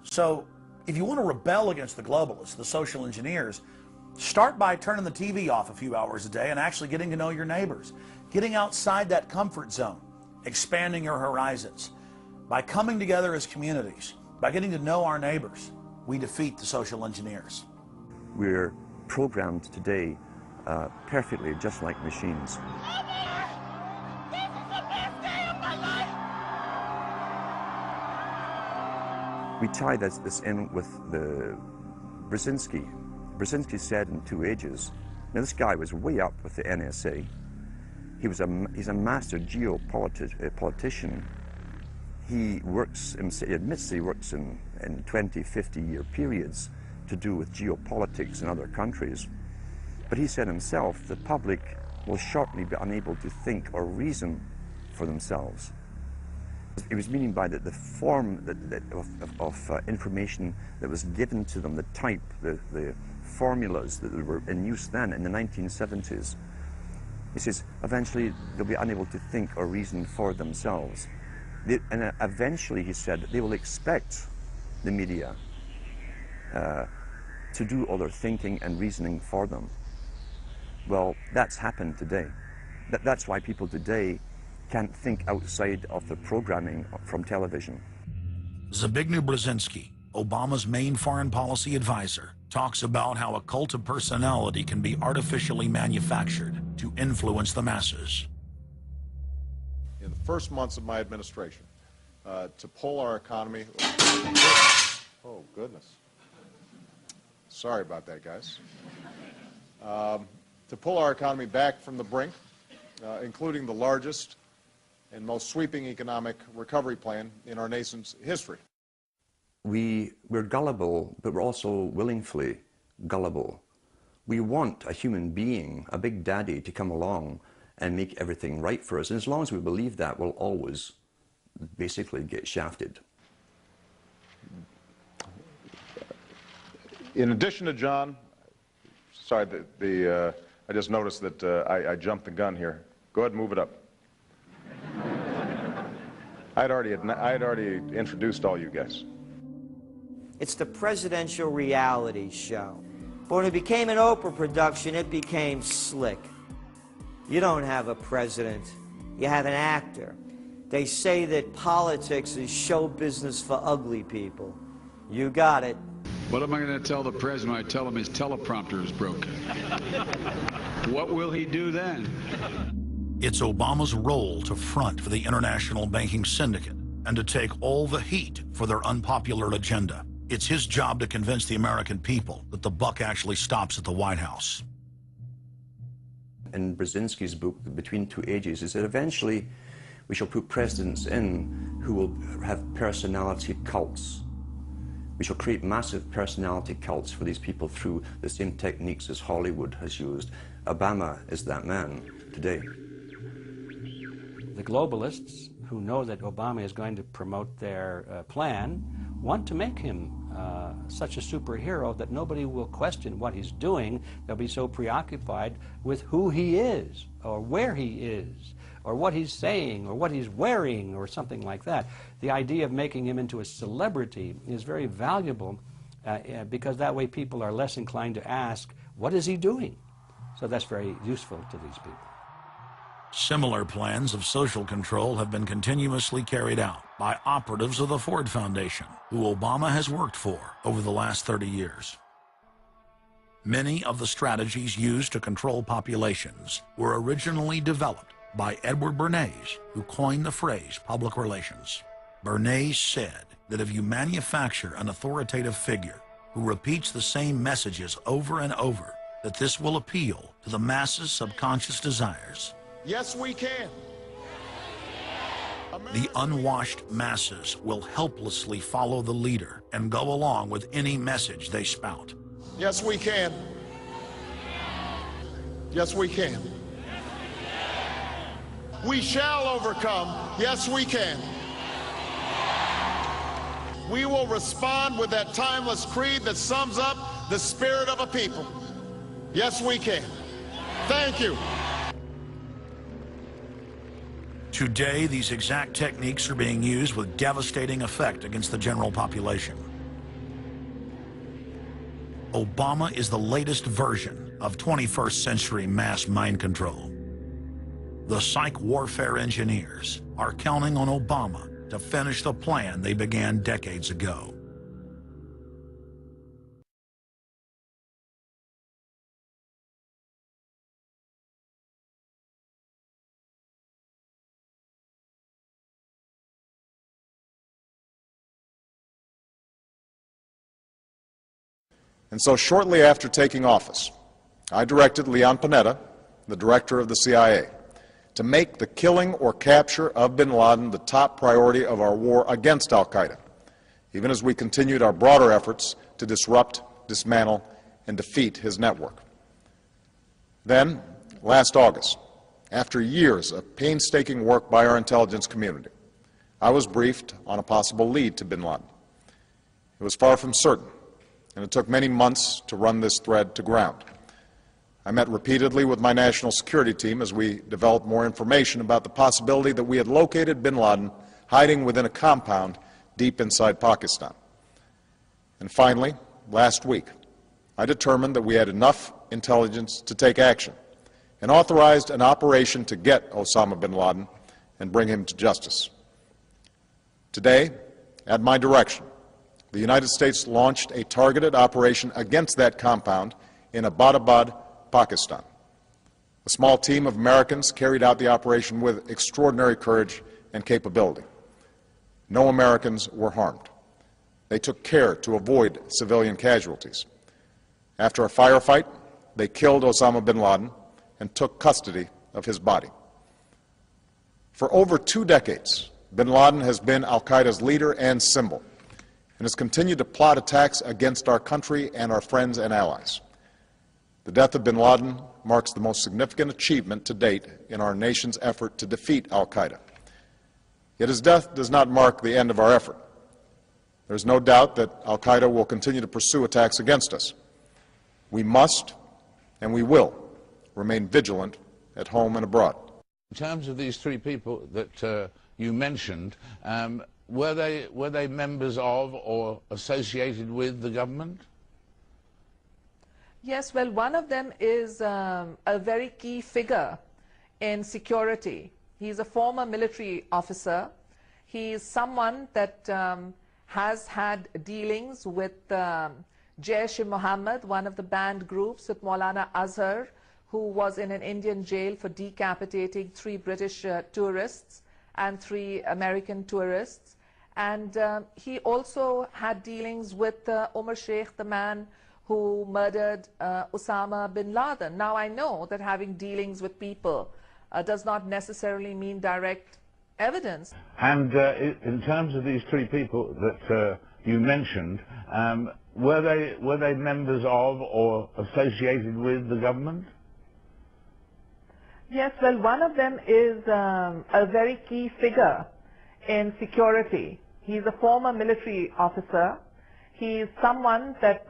So if you want to rebel against the globalists, the social engineers, start by turning the TV off a few hours a day and actually getting to know your neighbors, getting outside that comfort zone, expanding your horizons. By coming together as communities, by getting to know our neighbors, we defeat the social engineers. We're programmed today perfectly, just like machines. This is the best day of my life! We tie this in with the Brzezinski. Brzezinski said in Two Ages, now this guy was way up with the NSA. He's a master geopolitician. He admits he works in 20, 50-year periods to do with geopolitics in other countries. But he said himself, the public will shortly be unable to think or reason for themselves. He was meaning by that the form of information that was given to them, the type, the formulas that were in use then in the 1970s. He says, eventually they'll be unable to think or reason for themselves. And eventually, he said, they will expect the media to do all their thinking and reasoning for them. Well, that's happened today. That's why people today can't think outside of the programming from television. Zbigniew Brzezinski, Obama's main foreign policy advisor, talks about how a cult of personality can be artificially manufactured to influence the masses. In the first months of my administration, to pull our economy... Oh, goodness. Sorry about that, guys. To pull our economy back from the brink, including the largest and most sweeping economic recovery plan in our nation's history. We're gullible, but we're also willingly gullible. We want a human being, a big daddy, to come along and make everything right for us. And as long as we believe that, we'll always basically get shafted. In addition to John, sorry, I just noticed that I jumped the gun here. Go ahead and move it up. I'd already introduced all you guys. It's the presidential reality show. But when it became an Oprah production, it became slick. You don't have a president, you have an actor. They say that politics is show business for ugly people. You got it. What am I going to tell the president when I tell him his teleprompter is broken? What will he do then? It's Obama's role to front for the international banking syndicate and to take all the heat for their unpopular agenda. It's his job to convince the American people that the buck actually stops at the White House. In Brzezinski's book, Between Two Ages, is that eventually we shall put presidents in who will have personality cults. We shall create massive personality cults for these people through the same techniques as Hollywood has used. Obama is that man today. The globalists, who know that Obama is going to promote their plan, want to make him such a superhero that nobody will question what he's doing. They'll be so preoccupied with who he is, or where he is, or what he's saying, or what he's wearing, or something like that. The idea of making him into a celebrity is very valuable because that way people are less inclined to ask, what is he doing? So that's very useful to these people. Similar plans of social control have been continuously carried out by operatives of the Ford Foundation, who Obama has worked for over the last 30 years. Many of the strategies used to control populations were originally developed by Edward Bernays, who coined the phrase public relations. Bernays said that if you manufacture an authoritative figure who repeats the same messages over and over, that this will appeal to the masses' subconscious desires. Yes, we can. The unwashed masses will helplessly follow the leader and go along with any message they spout. Yes, we can. Yes, we can. We shall overcome. Yes, we can. We will respond with that timeless creed that sums up the spirit of a people. Yes, we can. Thank you. Today, these exact techniques are being used with devastating effect against the general population. Obama is the latest version of 21st century mass mind control. The psych warfare engineers are counting on Obama to finish the plan they began decades ago. And so shortly after taking office, I directed Leon Panetta, the director of the CIA, to make the killing or capture of bin Laden the top priority of our war against al-Qaeda, even as we continued our broader efforts to disrupt, dismantle, and defeat his network. Then, last August, after years of painstaking work by our intelligence community, I was briefed on a possible lead to bin Laden. It was far from certain, and it took many months to run this thread to ground. I met repeatedly with my national security team as we developed more information about the possibility that we had located bin Laden hiding within a compound deep inside Pakistan. And finally, last week, I determined that we had enough intelligence to take action and authorized an operation to get Osama bin Laden and bring him to justice. Today, at my direction, the United States launched a targeted operation against that compound in Abbottabad, Pakistan. A small team of Americans carried out the operation with extraordinary courage and capability. No Americans were harmed. They took care to avoid civilian casualties. After a firefight, they killed Osama bin Laden and took custody of his body. For over 2 decades, bin Laden has been al-Qaeda's leader and symbol, and has continued to plot attacks against our country and our friends and allies. The death of bin Laden marks the most significant achievement to date in our nation's effort to defeat al-Qaeda. Yet his death does not mark the end of our effort. There is no doubt that al-Qaeda will continue to pursue attacks against us. We must, and we will, remain vigilant at home and abroad. In terms of these 3 people that you mentioned, were they members of or associated with the government? Yes, well, one of them is a very key figure in security. He's a former military officer. He is someone that has had dealings with Jaish-e-Mohammed, one of the banned groups, with Maulana Azhar, who was in an Indian jail for decapitating 3 British tourists and 3 American tourists. And he also had dealings with Omar Sheikh, the man who murdered Osama bin Laden. Now, I know that having dealings with people does not necessarily mean direct evidence. And in terms of these 3 people that you mentioned, were they members of or associated with the government? Yes, well, one of them is a very key figure in security. He's a former military officer. He's someone that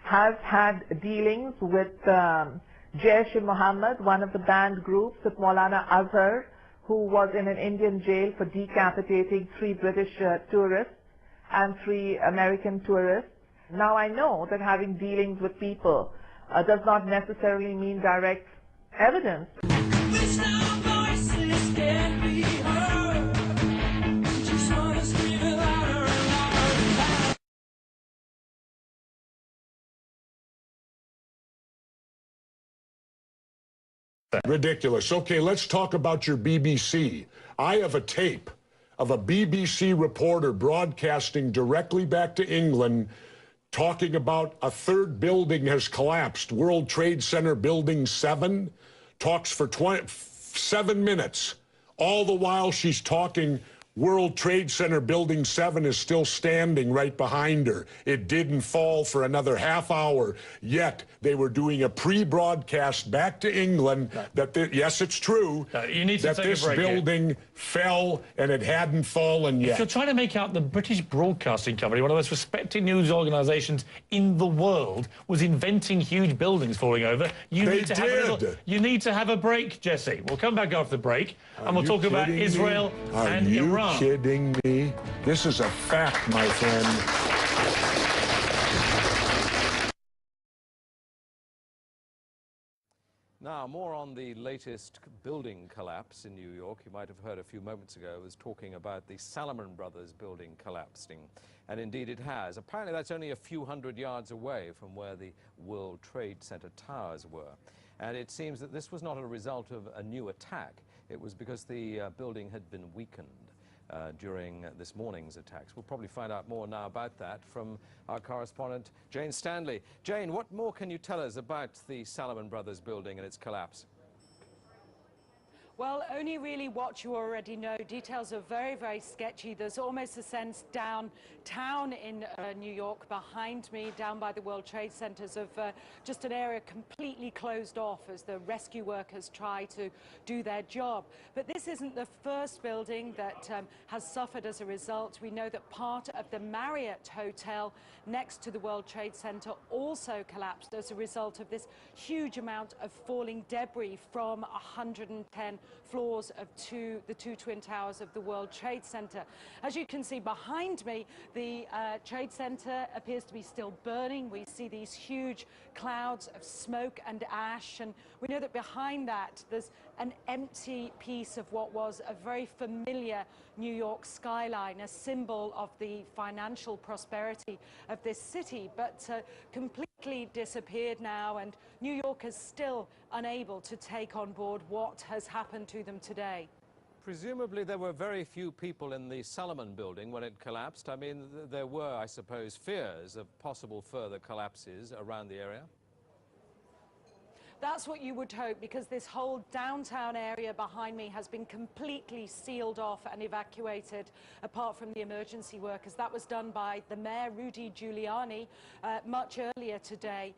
has had dealings with Jaish-e-Mohammed, one of the banned groups, with Maulana Azhar, who was in an Indian jail for decapitating 3 British tourists and 3 American tourists. Now, I know that having dealings with people does not necessarily mean direct evidence. Ridiculous. Okay, let's talk about your BBC. I have a tape of a BBC reporter broadcasting directly back to England talking about a 3rd building has collapsed. World Trade Center Building 7 talks for 7 minutes. All the while she's talking, World Trade Center Building 7 is still standing right behind her. It didn't fall for another half hour, yet they were doing a pre-broadcast back to England that, yes, it's true, you need to that this building fell and it hadn't fallen yet. If you're trying to make out the British Broadcasting Company, one of the most respected news organisations in the world, was inventing huge buildings falling over, you need to have a break, Jesse. We'll come back after the break, and we'll talk about Israel and Iran. Are you kidding me? This is a fact, my friend. Now, more on the latest building collapse in New York. You might have heard a few moments ago I was talking about the Salomon Brothers building collapsing. And indeed it has. Apparently that's only a few hundred yards away from where the World Trade Center towers were. And it seems that this was not a result of a new attack. It was because the building had been weakened during this morning's attacks. We'll probably find out more now about that from our correspondent, Jane Stanley. Jane, what more can you tell us about the Salomon Brothers building and its collapse? Well, only really what you already know. Details are very, very sketchy. There's almost a sense downtown in New York behind me, down by the World Trade Centers, of just an area completely closed off as the rescue workers try to do their job. But this isn't the first building that has suffered as a result. We know that part of the Marriott Hotel next to the World Trade Center also collapsed as a result of this huge amount of falling debris from 110 floors of the two twin towers of the World Trade Center. As you can see behind me, the Trade Center appears to be still burning. We see these huge clouds of smoke and ash, and we know that behind that there's an empty piece of what was a very familiar New York skyline, a symbol of the financial prosperity of this city, but completely disappeared now, and New York is still unable to take on board what has happened to them today. Presumably there were very few people in the Salomon building when it collapsed. I mean, there were, I suppose, fears of possible further collapses around the area. That's what you would hope, because this whole downtown area behind me has been completely sealed off and evacuated, apart from the emergency workers. That was done by the mayor, Rudy Giuliani, much earlier today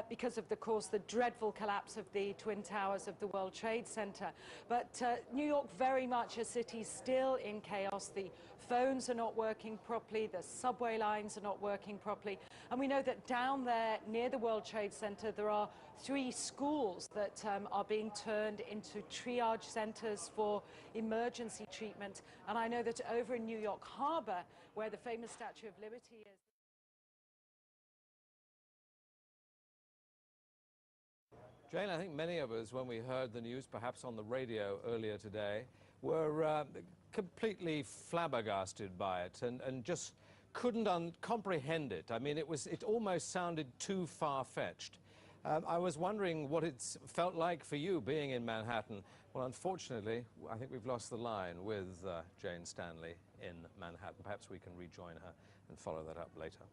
because of, course, the dreadful collapse of the Twin Towers of the World Trade Center. But New York, very much a city still in chaos. The phones are not working properly, the subway lines are not working properly, and we know that down there near the World Trade Center there are 3 schools that are being turned into triage centers for emergency treatment. And I know that over in New York Harbor, where the famous Statue of Liberty is, Jane, I think many of us, when we heard the news, perhaps on the radio earlier today, were completely flabbergasted by it and just couldn't comprehend it. I mean, it almost sounded too far-fetched. I was wondering what it's felt like for you being in Manhattan. Well, unfortunately, I think we've lost the line with Jane Stanley in Manhattan. Perhaps we can rejoin her and follow that up later.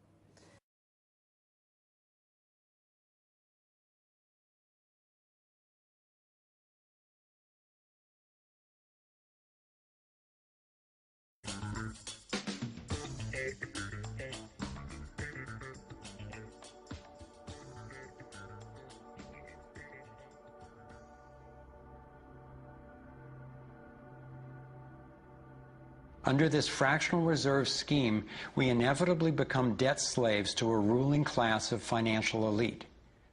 Under this fractional reserve scheme, we inevitably become debt slaves to a ruling class of financial elite,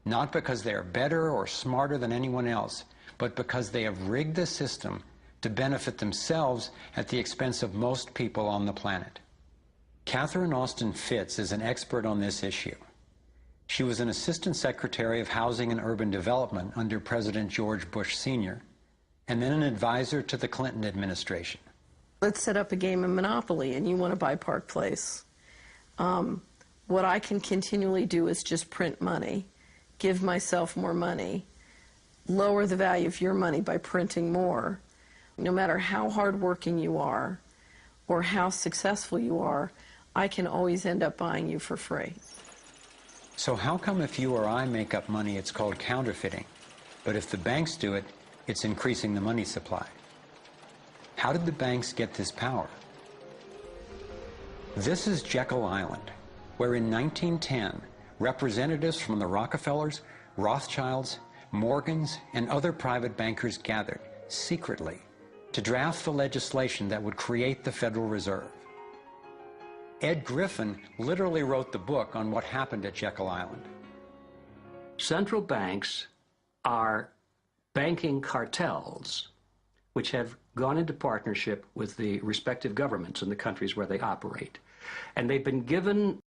not because they are better or smarter than anyone else, but because they have rigged the system to benefit themselves at the expense of most people on the planet. Catherine Austin Fitts is an expert on this issue. She was an Assistant Secretary of Housing and Urban Development under President George Bush Sr., and then an advisor to the Clinton administration. Let's set up a game of Monopoly and you want to buy Park Place. What I can continually do is just print money, give myself more money, lower the value of your money by printing more. No matter how hardworking you are or how successful you are, I can always end up buying you for free. So how come if you or I make up money, it's called counterfeiting, but if the banks do it, it's increasing the money supply? How did the banks get this power? This is Jekyll Island, where in 1910, representatives from the Rockefellers, Rothschilds, Morgans, and other private bankers gathered secretly to draft the legislation that would create the Federal Reserve. Ed Griffin literally wrote the book on what happened at Jekyll Island. Central banks are banking cartels which have gone into partnership with the respective governments in the countries where they operate. And they've been given